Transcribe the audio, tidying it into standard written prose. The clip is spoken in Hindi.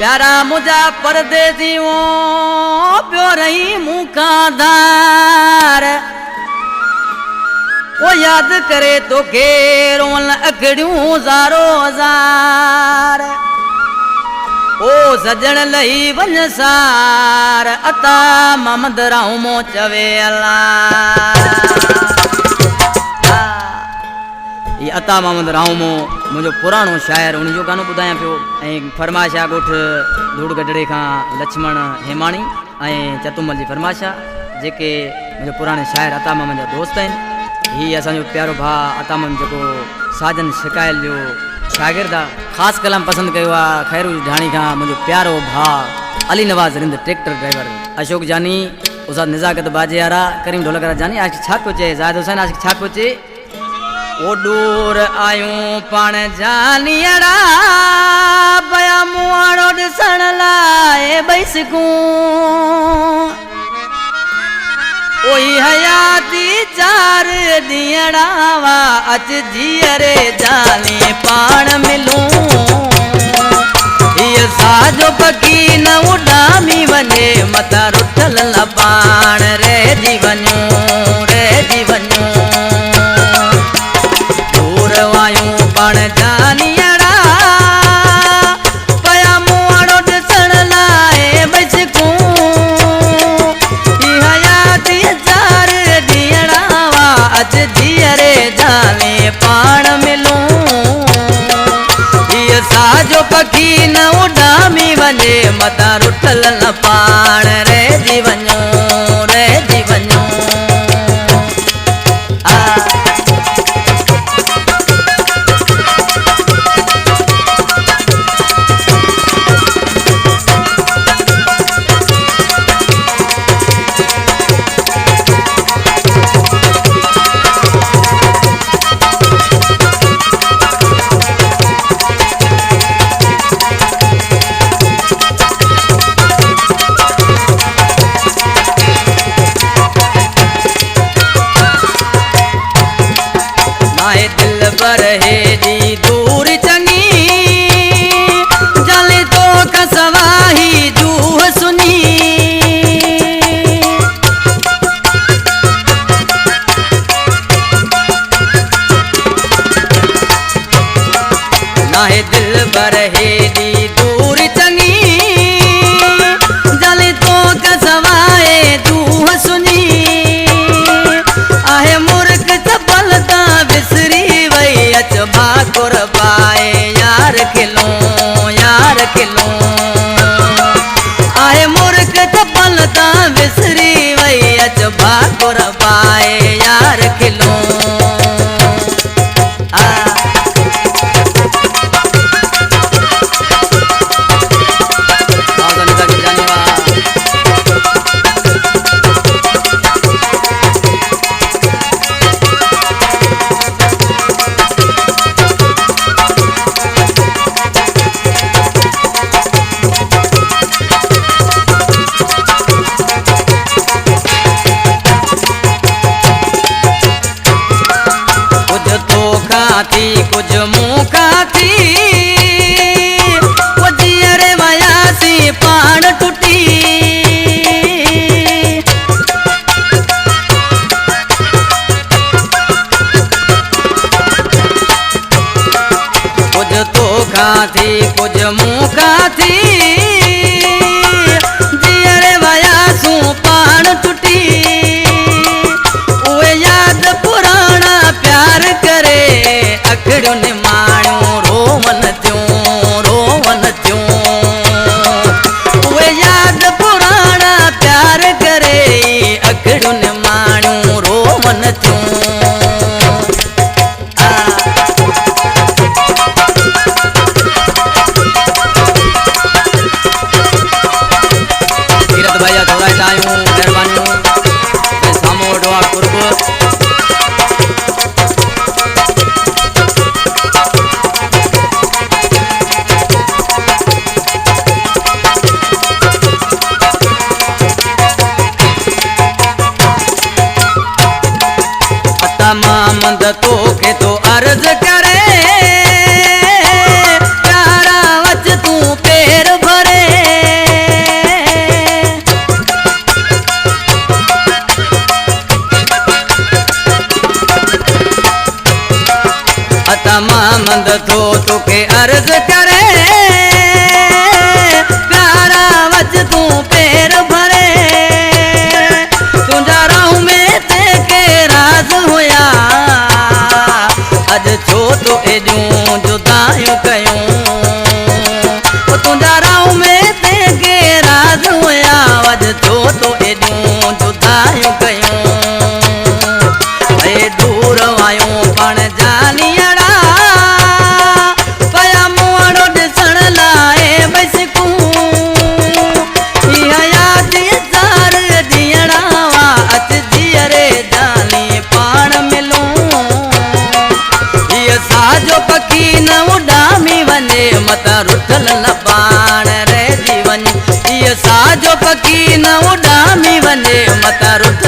प्यारा मुझा परदेसियों प्यो रही मुखादार वो याद करे तो रोन अखड़ियों ज़ारो ज़ार ओ सजण लही वञ सार अता महमद राहमो चवे अल्लाह ये अता महमद राहमो मुझो पुरानो शायर उन जो गानो बुधाया पियो ऐं फरमाशा गोठ धूड़ गडड़े का लक्ष्मण हेमाणी ऐं चतुमल जी फरमाशा जेके मुझे पुराने शायर अता महमद जा दोस्त हैं ही असो प्यारो भा अता महमद जो साजन शिकायल जो शागिर्द खास कलाम पसंद किया खैरू ढाणी का मुझे प्यारो भा अली नवाज रिंद ट्रैक्टर ड्राइवर अशोक जानी उस्ताद निजाकत बाजियारा करीम ढोलकरा जानी आज छा कोचे जाहिद हुसैन आज छा कोचे ओ दूर आयूं पाण जानियड़ा बया मुआड़ो ॾिसण लाइ बैसकूं ओही हयाती चार ॾींहड़ा वा अच जीअरे जाने पाण मिलूं हीअ साजो पकी न उॾामी वञे मथां रुठल न पाण रहिजी वञूं दूर आयूं पाण जानियड़ा पया मुआड़ो ॾिसण लाइ बैसकूं अच जीअरे जाने पाण मिलूं हीअ साजो पखी न उॾामी वञे मथां रुठल न पाण रहिजी वञूं कुछ मुखा थी जीअरे वयासूं पाण टुटी उहे याद पुराणा प्यार करे अखड़ियूं निमाणियूं रोवन थियूं उहे याद पुराणा प्यार करे अखड़ियूं निमाणियूं रोवन थियूं तोखे अर्ज करे प्यारा वच तू पैर भरे तुझा राहू में तेके राज हुया अज छो तो एडियूं जुदायूं कयूं तुझा राहू में तेके राज हुया अज छो तो एडियूं जुदायूं कयूं दूर आयूं पण जानियड़ा पया मुआड़ो ॾिसण लाइ बसकूं याद जार ॾींहड़ा वा अच जीअरे जानी पाण मिलूं हीअ साजो पखी न उॾामी वञे मता रुठल न पाण रहिजी वञ हीअ साजो पखी न उॾामी वञे मता रुठ